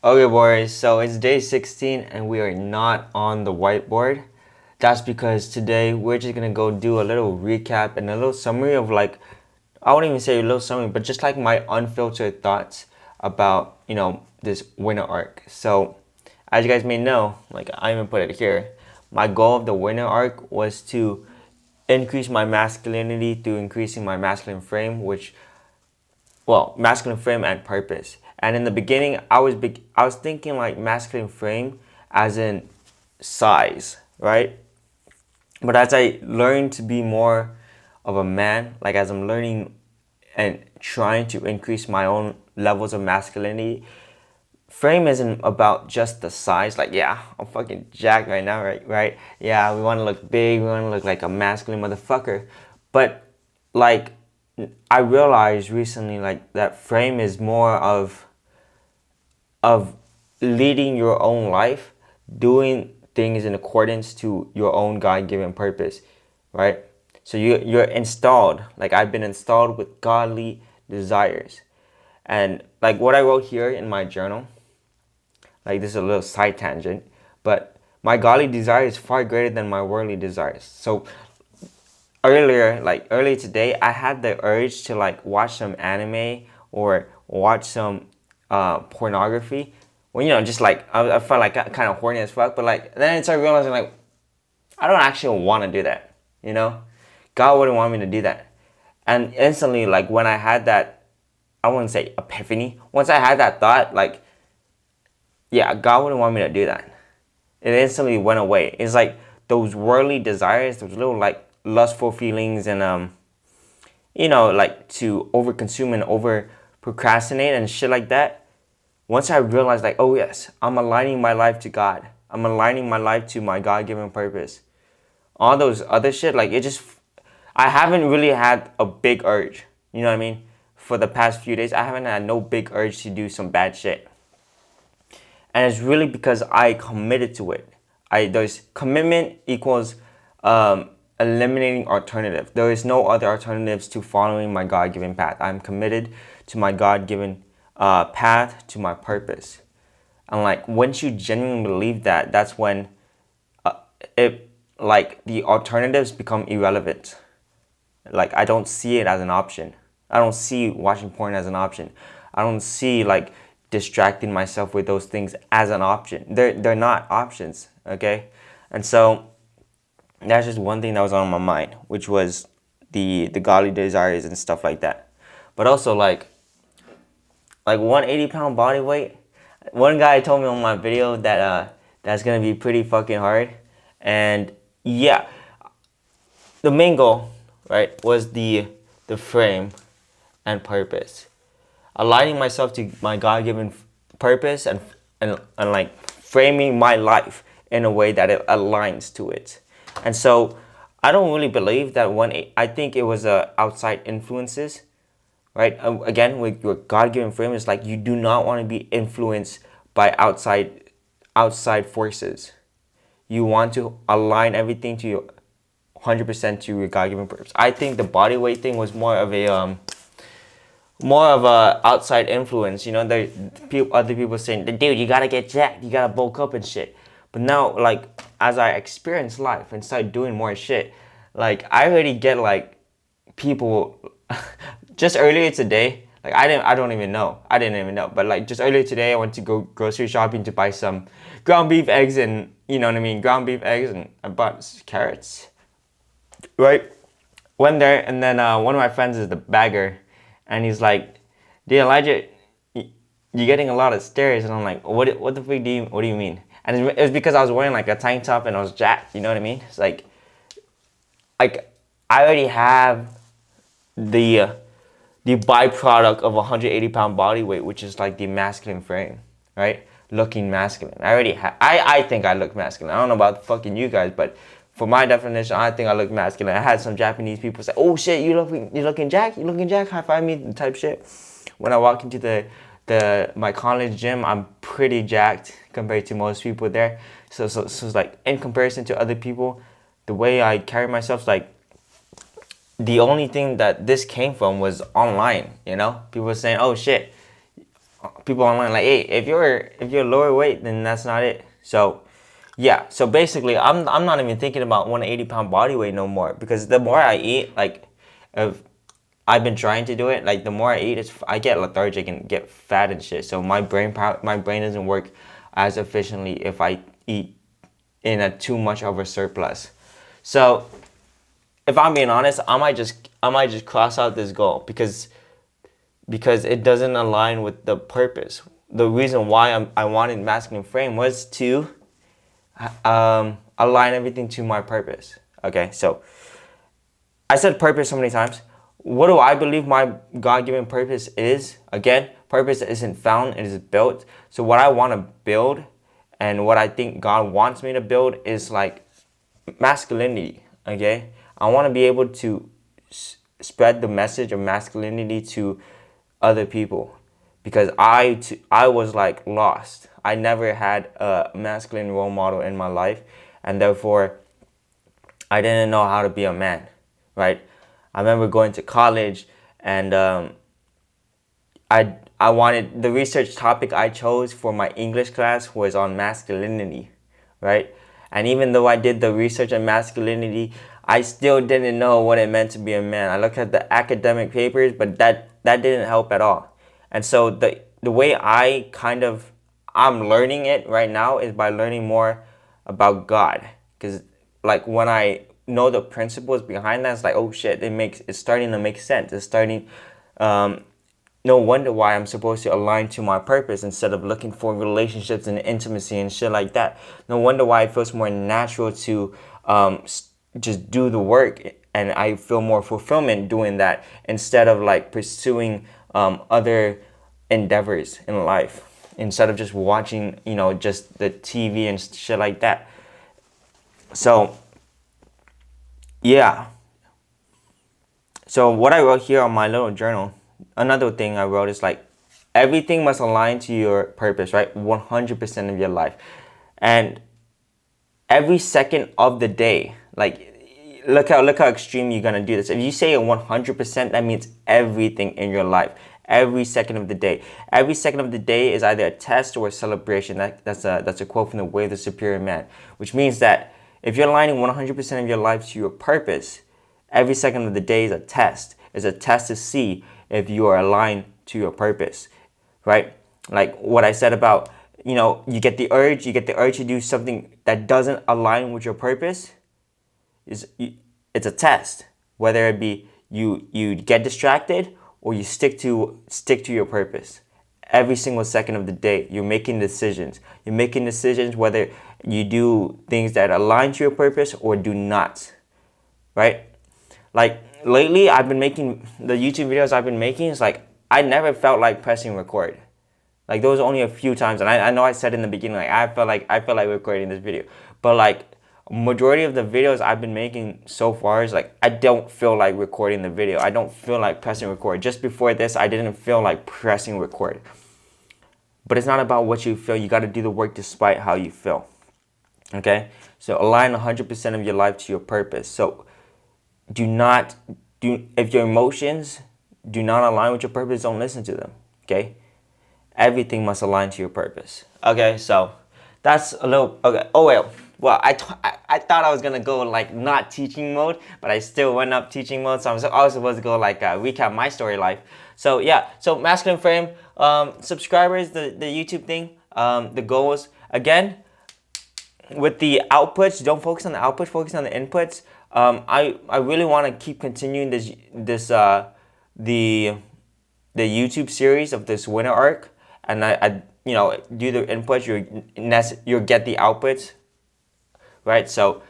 Okay, boys, so it's day 16 and we are not on the whiteboard. That's because today we're just gonna go do a little recap and a little summary of I wouldn't even say a little summary, but just like my unfiltered thoughts about, this winter arc. So, as you guys may know, like I even put it here, my goal of the winter arc was to increase my masculinity through increasing my masculine frame, masculine frame and purpose. And in the beginning, I was thinking like masculine frame as in size, right? But as I learn to be more of a man, like as I'm learning and trying to increase my own levels of masculinity, frame isn't about just the size. Like, yeah, I'm fucking jacked right now, right? Right? Yeah, we want to look big. We want to look like a masculine motherfucker. But like, I realized recently, like that frame is more of leading your own life, doing things in accordance to your own God-given purpose, right? So you're installed, like I've been installed with godly desires. And like what I wrote here in my journal, like this is a little side tangent, but my godly desire is far greater than my worldly desires. So earlier today, I had the urge to like watch some anime or watch some pornography. Well, just like I felt like kind of horny as fuck, but like then I started realizing like I don't actually want to do that. You know, God wouldn't want me to do that. And instantly, like when I had that, I wouldn't say epiphany. Once I had that thought, like yeah, God wouldn't want me to do that. It instantly went away. It's like those worldly desires, those little like lustful feelings and like to overconsume and over procrastinate and shit like that. Once I realized like, oh yes, I'm aligning my life to God. I'm aligning my life to my God-given purpose. All those other shit, like it just I haven't really had a big urge. You know what I mean? For the past few days, I haven't had no big urge to do some bad shit. And it's really because I committed to it. There's commitment equals eliminating alternative. There is no other alternatives to following my God-given path. I'm committed to my God-given path, to my purpose. And like once you genuinely believe that, that's when it like the alternatives become irrelevant. Like I don't see it as an option. I don't see watching porn as an option. I don't see like distracting myself with those things as an option. They're not options, okay? And so that's just one thing that was on my mind, which was the godly desires and stuff like that. But also like 180-pound body weight. One guy told me on my video that that's gonna be pretty fucking hard. And yeah, the main goal, right, was the frame and purpose. Aligning myself to my God-given purpose and like framing my life in a way that it aligns to it. And so I don't really believe that I think it was outside influences, right? Again, with your God-given frame, it's like you do not want to be influenced by outside forces. You want to align everything to your 100% to your God-given purpose. I think the body weight thing was more of a outside influence. There other people saying, dude, you gotta get jacked, you gotta bulk up and shit. But now, like as I experience life and start doing more shit, like I already get like people. Just earlier today, like I don't even know, I didn't even know, but like just earlier today, I went to go grocery shopping to buy some ground beef eggs and you know what I mean, ground beef eggs, and I bought carrots, right? Went there, and then one of my friends is the bagger, and he's like, "Dude, Elijah, you're getting a lot of stares." And I'm like, "What the fuck what do you mean?" And it was because I was wearing like a tank top and I was jacked. You know what I mean? It's like I already have the the byproduct of a 180-pound body weight, which is like the masculine frame, right? Looking masculine. I think I look masculine. I don't know about fucking you guys, but for my definition, I think I look masculine. I had some Japanese people say, "Oh shit, you looking jack? You looking jack? High five me," type shit. When I walk into the my college gym, I'm pretty jacked compared to most people there. So it's like in comparison to other people, the way I carry myself, like the only thing that this came from was online. People were saying, "Oh shit, people online like, hey, if you're lower weight, then that's not it. So yeah, so basically, I'm not even thinking about 180-pound body weight no more, because the more I eat, like, if I've been trying to do it, like the more I eat, I get lethargic and get fat and shit. So my brain doesn't work as efficiently if I eat in a too much of a surplus. So if I'm being honest, I might just cross out this goal, because it doesn't align with the purpose. The reason why I wanted masculine frame was to align everything to my purpose. Okay, so I said purpose so many times. What do I believe my God-given purpose is? Again, purpose isn't found, it is built. So what I want to build and what I think God wants me to build is like masculinity. Okay, I want to be able to spread the message of masculinity to other people, because I was like lost. I never had a masculine role model in my life, and therefore I didn't know how to be a man, right? I remember going to college, and I wanted, the research topic I chose for my English class was on masculinity, right? And even though I did the research on masculinity, I still didn't know what it meant to be a man. I looked at the academic papers, but that didn't help at all. And so the way I'm learning it right now is by learning more about God. Because like when I know the principles behind that, it's like, oh shit, it's starting to make sense. It's starting um, no wonder why I'm supposed to align to my purpose instead of looking for relationships and intimacy and shit like that. No wonder why it feels more natural to just do the work, and I feel more fulfillment doing that instead of like pursuing other endeavors in life, instead of just watching, just the TV and shit like that. So yeah. So what I wrote here on my little journal, another thing I wrote is like, everything must align to your purpose, right? 100% of your life. And every second of the day, like, look how extreme you're gonna do this. If you say a 100%, that means everything in your life. Every second of the day. Every second of the day is either a test or a celebration. That's a quote from The Way of the Superior Man, which means that if you're aligning 100% of your life to your purpose, every second of the day is a test. It's a test to see if you are aligned to your purpose, right? Like what I said about, you get the urge to do something that doesn't align with your purpose. It's a test, whether it be you get distracted or you stick to your purpose. Every single second of the day, you're making decisions. You're making decisions whether you do things that align to your purpose or do not, right? Like lately, I've been making the YouTube videos I've been making. It's like I never felt like pressing record. Like there was only a few times, and I know I said in the beginning, like I felt like recording this video, but like majority of the videos I've been making so far is like I don't feel like recording the video. I don't feel like pressing record. Just before this, I didn't feel like pressing record. But it's not about what you feel. You got to do the work despite how you feel. Okay? So align 100% of your life to your purpose. So if your emotions do not align with your purpose, don't listen to them. Okay? Everything must align to your purpose. Okay, so that's a little, okay. Oh well, I thought I was gonna go like not teaching mode, but I still went up teaching mode. So I was supposed to go like recap my story life. So yeah, so masculine frame, subscribers, the YouTube thing, the goals. Again, with the outputs, don't focus on the output, focus on the inputs. I really want to keep continuing the YouTube series of this winter arc, and I do the inputs, you'll get the outputs, right? So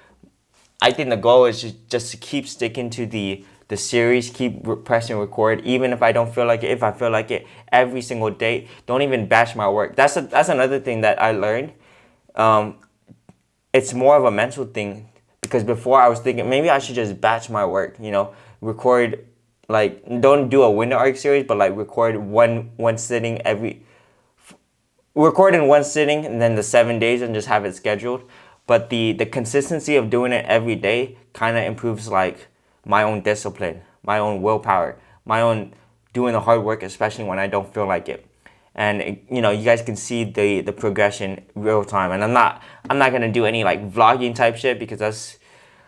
I think the goal is just to keep sticking to the series, keep pressing record, even if I don't feel like it. If I feel like it, every single day, don't even batch my work. That's another thing that I learned. It's more of a mental thing, because before I was thinking maybe I should just batch my work, record, like don't do a winter arc series, but like record one sitting record in one sitting, and then the 7 days and just have it scheduled. But the consistency of doing it every day kind of improves like my own discipline, my own willpower, my own doing the hard work, especially when I don't feel like it. and you know, you guys can see the progression real time. And I'm not gonna do any like vlogging type shit because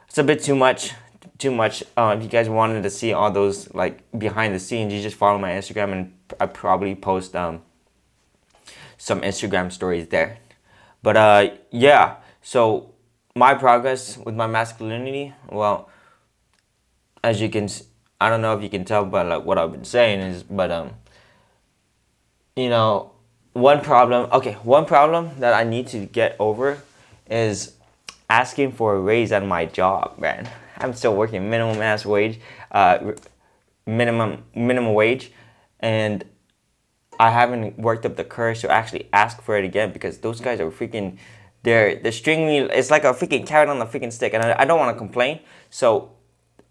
it's a bit too much. If you guys wanted to see all those like behind the scenes, you just follow my Instagram, and I probably post some Instagram stories there. But yeah, so my progress with my masculinity, well, as you can, I don't know if you can tell by like what I've been saying is, but you know, one problem that I need to get over is asking for a raise at my job, man. I'm still working minimum wage, and I haven't worked up the courage to actually ask for it again because those guys are freaking, they're stringing me. It's like a freaking carrot on the freaking stick, and I don't want to complain. So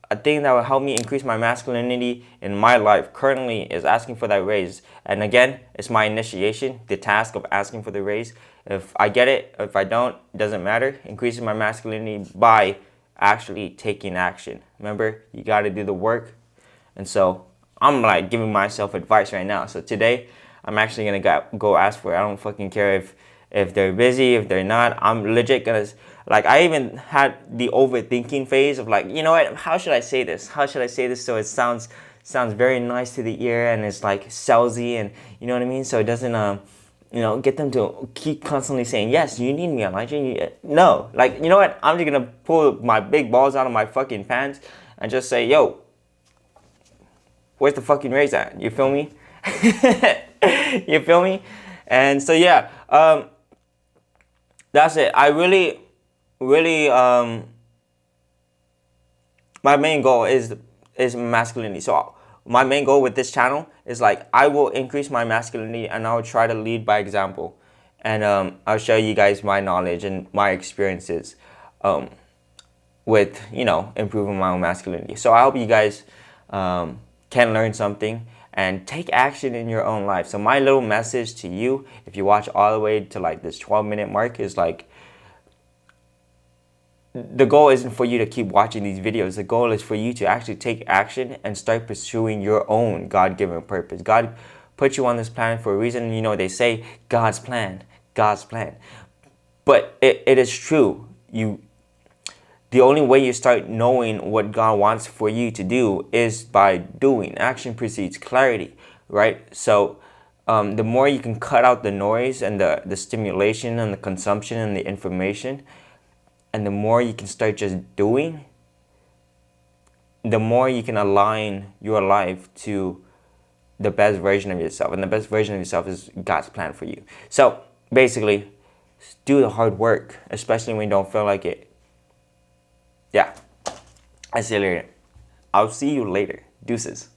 a thing that will help me increase my masculinity in my life currently is asking for that raise. And again, it's my initiation, the task of asking for the raise. If I get it, if I don't, it doesn't matter. Increasing my masculinity by actually taking action. Remember, you got to do the work. And so I'm like giving myself advice right now. So today, I'm actually gonna go ask for it. I don't fucking care if they're busy, if they're not. I'm legit gonna, like, I even had the overthinking phase of like, you know what? How should I say this? How should I say this so it sounds very nice to the ear and it's like salesy, and you know what I mean? So it doesn't you know, get them to keep constantly saying, yes, you need me, Elijah. No, like, you know what? I'm just gonna pull my big balls out of my fucking pants and just say, yo, where's the fucking raise at? You feel me? You feel me? And so yeah, that's it. I really my main goal is masculinity. So my main goal with this channel is like I will increase my masculinity and I'll try to lead by example, and I'll show you guys my knowledge and my experiences with, you know, improving my own masculinity. So I hope you guys can learn something and take action in your own life. So my little message to you, if you watch all the way to like this 12-minute mark, is like, the goal isn't for you to keep watching these videos. The goal is for you to actually take action and start pursuing your own God-given purpose. God put you on this planet for a reason. You know, they say God's plan, God's plan. But it is true. The only way you start knowing what God wants for you to do is by doing. Action precedes clarity, right? So the more you can cut out the noise and the stimulation and the consumption and the information, and the more you can start just doing, the more you can align your life to the best version of yourself. And the best version of yourself is God's plan for you. So basically, do the hard work, especially when you don't feel like it. Yeah. I see you later. I'll see you later. Deuces.